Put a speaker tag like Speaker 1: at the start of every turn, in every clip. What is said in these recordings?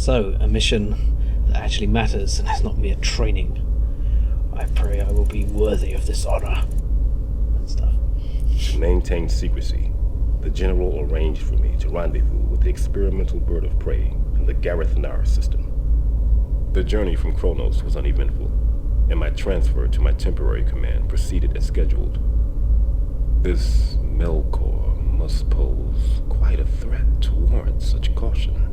Speaker 1: So, a mission that actually matters and is not mere training. I pray I will be worthy of this honor. And stuff.
Speaker 2: To maintain secrecy, the General arranged for me to rendezvous with the experimental bird of prey in the Gareth-Nar system. The journey from Kronos was uneventful, and my transfer to my temporary command proceeded as scheduled. This Melkor must pose quite a threat to warrant such caution.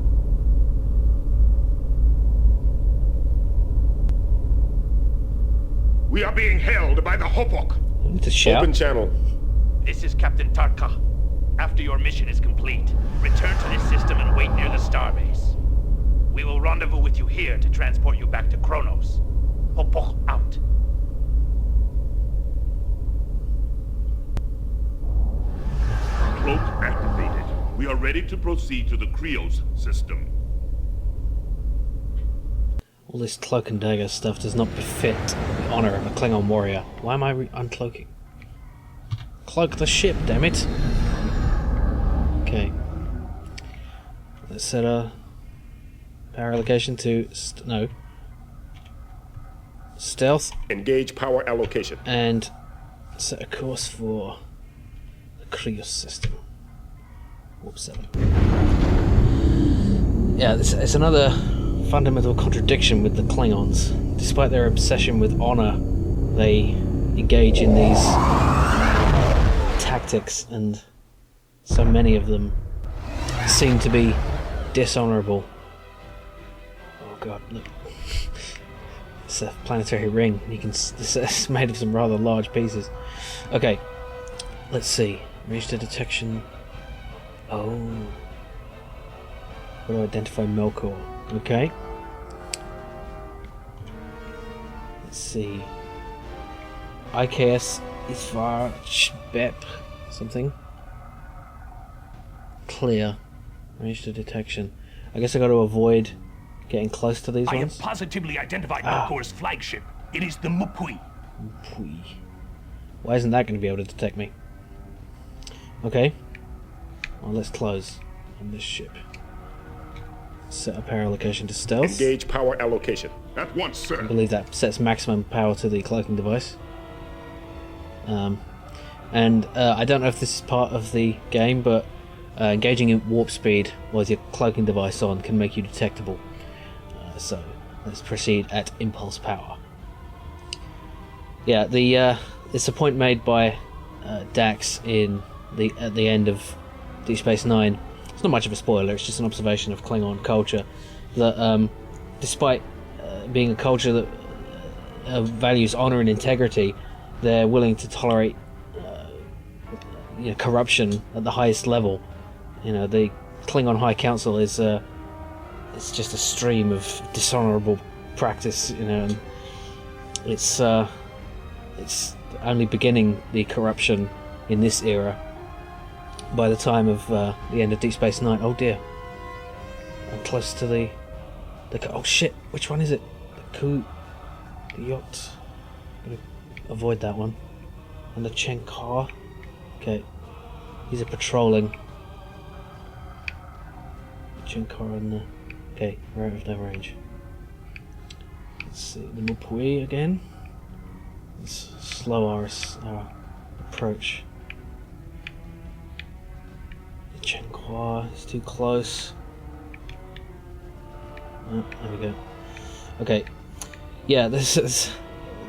Speaker 3: We are being held by the Hopok.
Speaker 1: To shout.
Speaker 2: Open channel.
Speaker 4: This is Captain Tarka. After your mission is complete, return to this system and wait near the starbase. We will rendezvous with you here to transport you back to Kronos. Hopok out.
Speaker 3: Cloak activated. We are ready to proceed to the Krios system.
Speaker 1: All this cloak and dagger stuff does not befit the honor of a Klingon warrior. Why am I uncloaking? Cloak the ship, damn it! Okay. Let's set a power allocation to stealth.
Speaker 2: Engage power allocation.
Speaker 1: And set a course for the Krios system. Warp 7. Yeah, it's another fundamental contradiction with the Klingons. Despite their obsession with honor, they engage in these tactics, and so many of them seem to be dishonorable. Oh god, look. It's a planetary ring. You can. It's made of some rather large pieces. Okay, let's see. Reach the detection. Oh. How do I identify Melkor? Okay. Let's see. IKS Isvar Shbep something. Clear. Reach the detection. I guess I got to avoid getting close to these
Speaker 4: I
Speaker 1: ones.
Speaker 4: have positively identified Melkor's flagship. It is the Mupui.
Speaker 1: Why isn't that going to be able to detect me? Okay. Well, let's close on this ship. Set a power allocation to stealth.
Speaker 2: Engage power allocation.
Speaker 3: At once, sir.
Speaker 1: I believe that sets maximum power to the cloaking device. And I don't know if this is part of the game, but engaging in warp speed with your cloaking device on can make you detectable. So let's proceed at impulse power. Yeah, it's a point made by Dax at the end of Deep Space Nine. It's not much of a spoiler, it's just an observation of Klingon culture, that despite being a culture that values honor and integrity, they're willing to tolerate corruption at the highest level. The Klingon High Council is it's just a stream of dishonorable practice, and it's only beginning the corruption in this era. By the time of the end of Deep Space Nine, oh dear, I'm close to the oh shit, which one is it? The yacht. I'm gonna avoid that one. And the Chang. Okay, these are patrolling. Chang and the. Okay, we're out of their range. Let's see the Mupui again. Let's slow our approach. Chenghua is too close. Oh, there we go. Okay. Yeah, this is.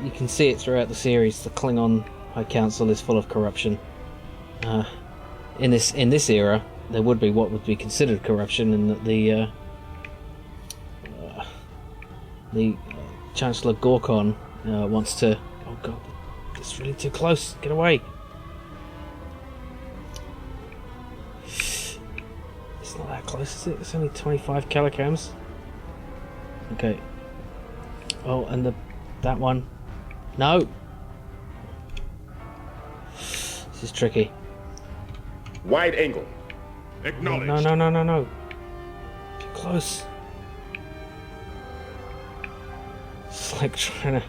Speaker 1: You can see it throughout the series. The Klingon High Council is full of corruption. In this era, there would be what would be considered corruption, in that the Chancellor Gorkon wants to. Oh god, it's really too close. Get away. It's not that close, is it? It's only 25 kilograms. Okay. Oh, and that one. No! This is tricky.
Speaker 2: Wide angle.
Speaker 3: Acknowledged.
Speaker 1: No. Too close. It's like trying to...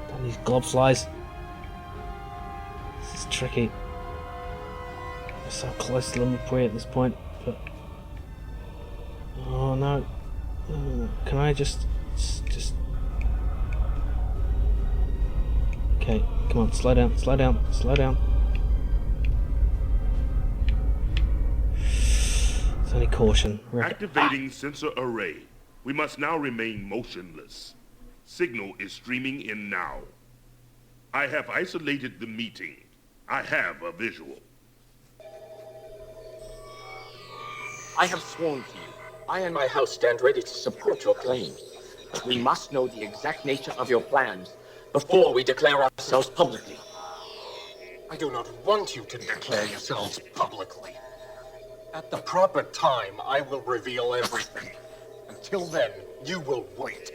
Speaker 1: Damn these glob flies. This is tricky. We're so close to Limapui at this point, but Oh no. Can I just... Okay, come on, slow down, slow down, slow down. It's only caution.
Speaker 3: Activating sensor array. We must now remain motionless. Signal is streaming in now. I have isolated the meeting. I have a visual.
Speaker 5: I have sworn to you. I and my house stand ready to support your claims. But we must know the exact nature of your plans before we declare ourselves publicly.
Speaker 6: I do not want you to declare yourselves publicly. At the proper time, I will reveal everything. Until then, you will wait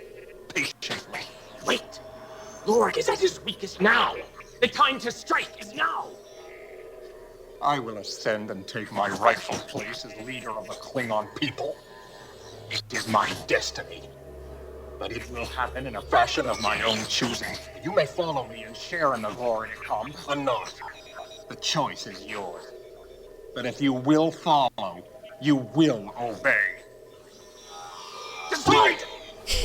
Speaker 6: patiently.
Speaker 5: Wait! Lorg is at his weakest now! The time to strike is now!
Speaker 6: I will ascend and take my rightful place as leader of the Klingon people. It is my destiny. But it will happen in a fashion of my own choosing. You may follow me and share in the glory to come, or not. The choice is yours. But if you will follow, you will obey. Decide!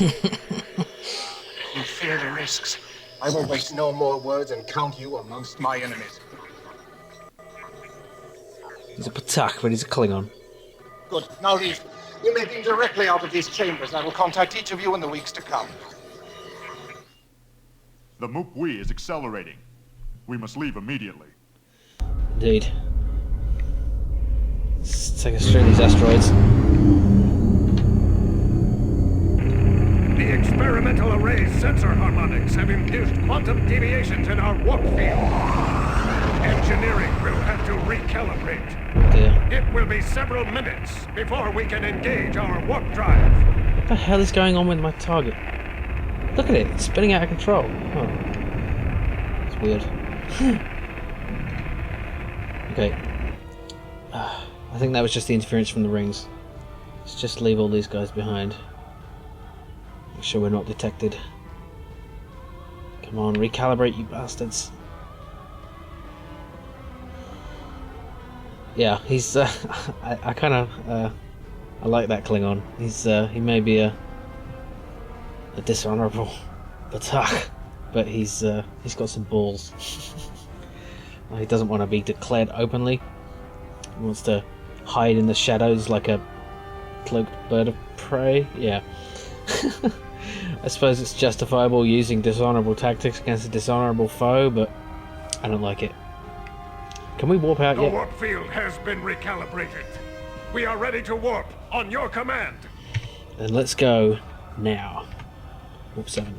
Speaker 6: You fear the risks. I will waste no more words and count you amongst my enemies.
Speaker 1: He's a Patak, but he's a Klingon.
Speaker 6: Good. Now leave. You may be directly out of these chambers. I will contact each of you in the weeks to come.
Speaker 7: The Mukwi is accelerating. We must leave immediately.
Speaker 1: Indeed. Let's take us through these asteroids.
Speaker 4: The experimental array's sensor harmonics have induced quantum deviations in our warp field. Engineering will have to recalibrate.
Speaker 1: Dear.
Speaker 4: It will be several minutes before we can engage our warp drive.
Speaker 1: What the hell is going on with my target? Look at it, it's spinning out of control. Oh. It's weird. Okay. I think that was just the interference from the rings. Let's just leave all these guys behind. Make sure we're not detected. Come on, recalibrate, you bastards. Yeah, he's. I kind of. I like that Klingon. He's. He may be a dishonorable Batak, but he's got some balls. He doesn't want to be declared openly. He wants to hide in the shadows like a cloaked bird of prey. Yeah. I suppose it's justifiable using dishonorable tactics against a dishonorable foe, but I don't like it. Can we warp out yet?
Speaker 4: The warp field has been recalibrated. We are ready to warp on your command.
Speaker 1: Then let's go now. Warp 7.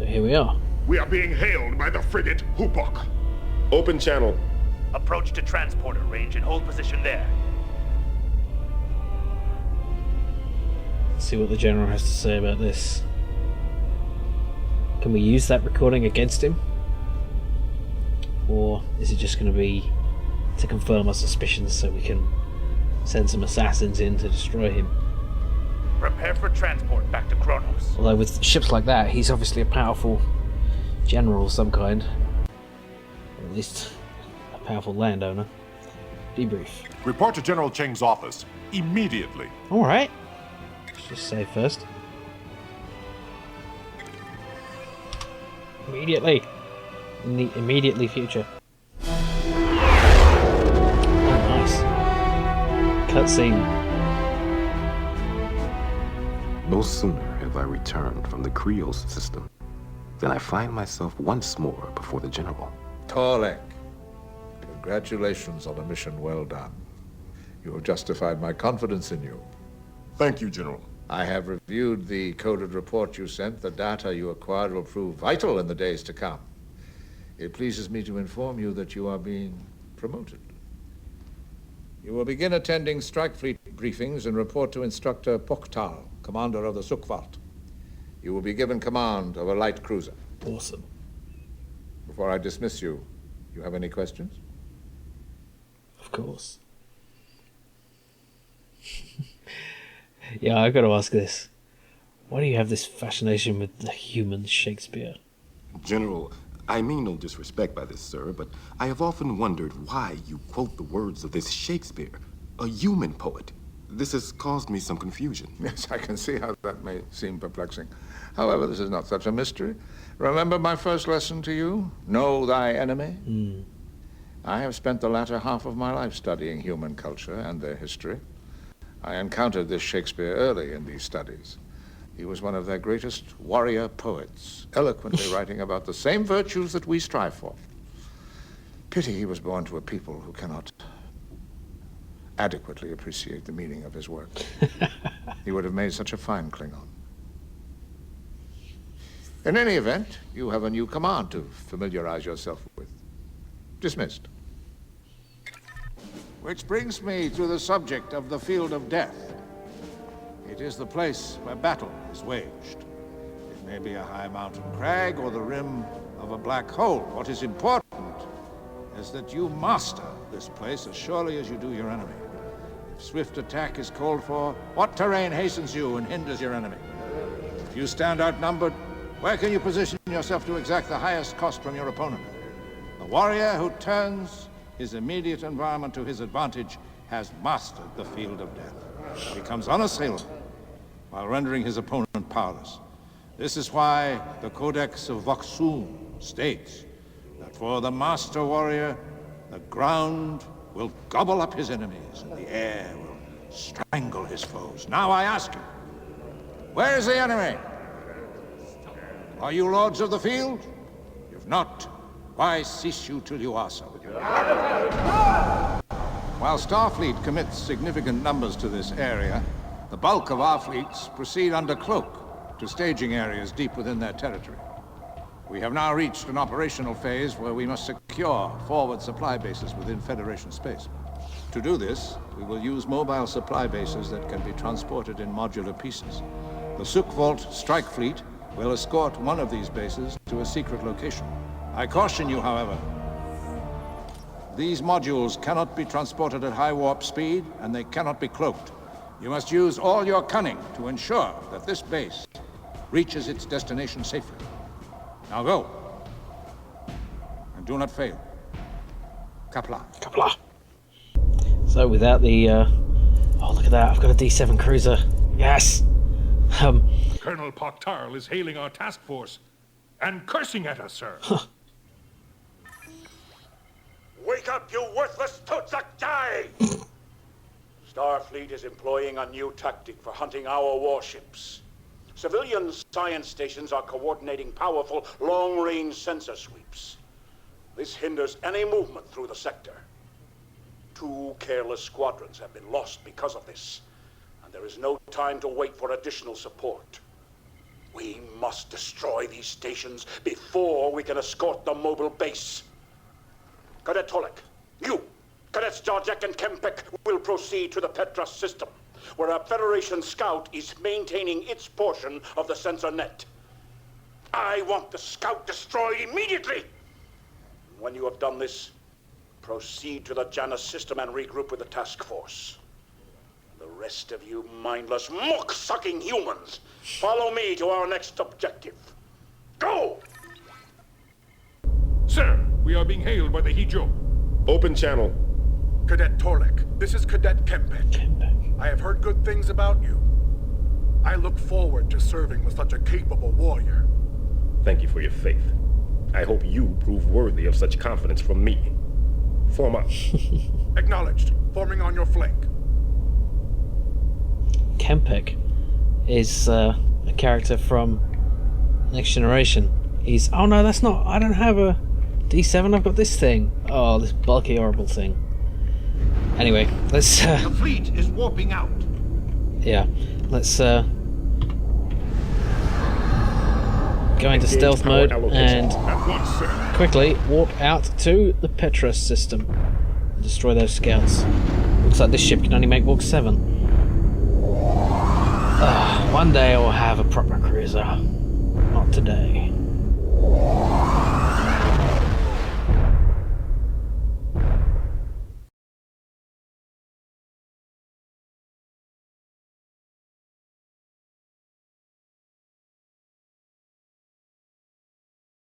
Speaker 1: Here we are.
Speaker 3: We are being hailed by the frigate Hupok.
Speaker 2: Open channel.
Speaker 4: Approach to transporter range and hold position there.
Speaker 1: Let's see what the General has to say about this. Can we use that recording against him? Or is it just going to be to confirm our suspicions so we can send some assassins in to destroy him?
Speaker 4: Prepare for transport back to Kronos.
Speaker 1: Although with ships like that, he's obviously a powerful general of some kind. Or at least a powerful landowner. Debrief.
Speaker 7: Report to General Chang's office immediately.
Speaker 1: Alright. Let's just save first. Immediately. In the immediately future. Oh, nice. Cutscene.
Speaker 2: No sooner have I returned from the Krios system than I find myself once more before the General.
Speaker 8: Torlek, congratulations on a mission well done. You have justified my confidence in you.
Speaker 7: Thank you, General.
Speaker 8: I have reviewed the coded report you sent. The data you acquired will prove vital in the days to come. It pleases me to inform you that you are being promoted. You will begin attending Starfleet briefings and report to Instructor Poktal, commander of the Sukvalt. You will be given command of a light cruiser.
Speaker 1: Awesome.
Speaker 8: Before I dismiss you, You have any questions?
Speaker 1: Of course. Yeah, I got to ask this. Why do you have this fascination with the human Shakespeare?
Speaker 2: General, I mean no disrespect by this, sir, but I have often wondered why you quote the words of this Shakespeare, a human poet. This has caused me some confusion.
Speaker 8: Yes, I can see how that may seem perplexing. However, this is not such a mystery. Remember my first lesson to you? Know thy enemy? I have spent the latter half of my life studying human culture and their history. I encountered this Shakespeare early in these studies. He was one of their greatest warrior poets, eloquently writing about the same virtues that we strive for. Pity he was born to a people who cannot adequately appreciate the meaning of his work. He would have made such a fine Klingon. In any event, you have a new command to familiarize yourself with. Dismissed. Which brings me to the subject of the field of death. It is the place where battle is waged. It may be a high mountain crag or the rim of a black hole. What is important is that you master this place as surely as you do your enemy. If swift attack is called for, what terrain hastens you and hinders your enemy? If you stand outnumbered, where can you position yourself to exact the highest cost from your opponent? The warrior who turns his immediate environment to his advantage has mastered the field of death. He becomes unassailable while rendering his opponent powerless. This is why the Codex of Voxum states that for the master warrior, the ground will gobble up his enemies and the air will strangle his foes. Now I ask you, where is the enemy? Are you lords of the field? If not, why cease you till you are so? While Starfleet commits significant numbers to this area, the bulk of our fleets proceed under cloak to staging areas deep within their territory. We have now reached an operational phase where we must secure forward supply bases within Federation space. To do this, we will use mobile supply bases that can be transported in modular pieces. The Sukvolt strike fleet will escort one of these bases to a secret location. I caution you, however, these modules cannot be transported at high warp speed, and they cannot be cloaked. You must use all your cunning to ensure that this base reaches its destination safely. Now go, and do not fail. Kapla.
Speaker 1: Kapla. So without the, oh look at that, I've got a D7 cruiser. Yes!
Speaker 7: Colonel Poktarl is hailing our task force and cursing at us, sir.
Speaker 4: Wake up, you worthless Totsakjai! Starfleet is employing a new tactic for hunting our warships. Civilian science stations are coordinating powerful, long-range sensor sweeps. This hinders any movement through the sector. 2 careless squadrons have been lost because of this, and there is no time to wait for additional support. We must destroy these stations before we can escort the mobile base. Cadet Tolek, you, Cadets Jarjek and Kempek will proceed to the Petra system, where a Federation scout is maintaining its portion of the sensor net. I want the scout destroyed immediately! When you have done this, proceed to the Janus system and regroup with the task force. The rest of you mindless, muck-sucking humans, follow me to our next objective. Go!
Speaker 7: Sir, we are being hailed by the Hijo.
Speaker 2: Open channel.
Speaker 9: Cadet Torlek, this is Cadet Kempek. I have heard good things about you. I look forward to serving with such a capable warrior.
Speaker 2: Thank you for your faith. I hope you prove worthy of such confidence from me. Form up.
Speaker 9: Acknowledged. Forming on your flank.
Speaker 1: Kempek is a character from Next Generation. He's... Oh no, that's not... I don't have a D7, I've got this thing. Oh, this bulky, horrible thing. Anyway, let's...
Speaker 9: The fleet is warping out.
Speaker 1: Yeah, let's go into stealth mode and quickly warp out to the Petra system and destroy those scouts. Looks like this ship can only make Walk 7. One day I will have a proper cruiser. Not today.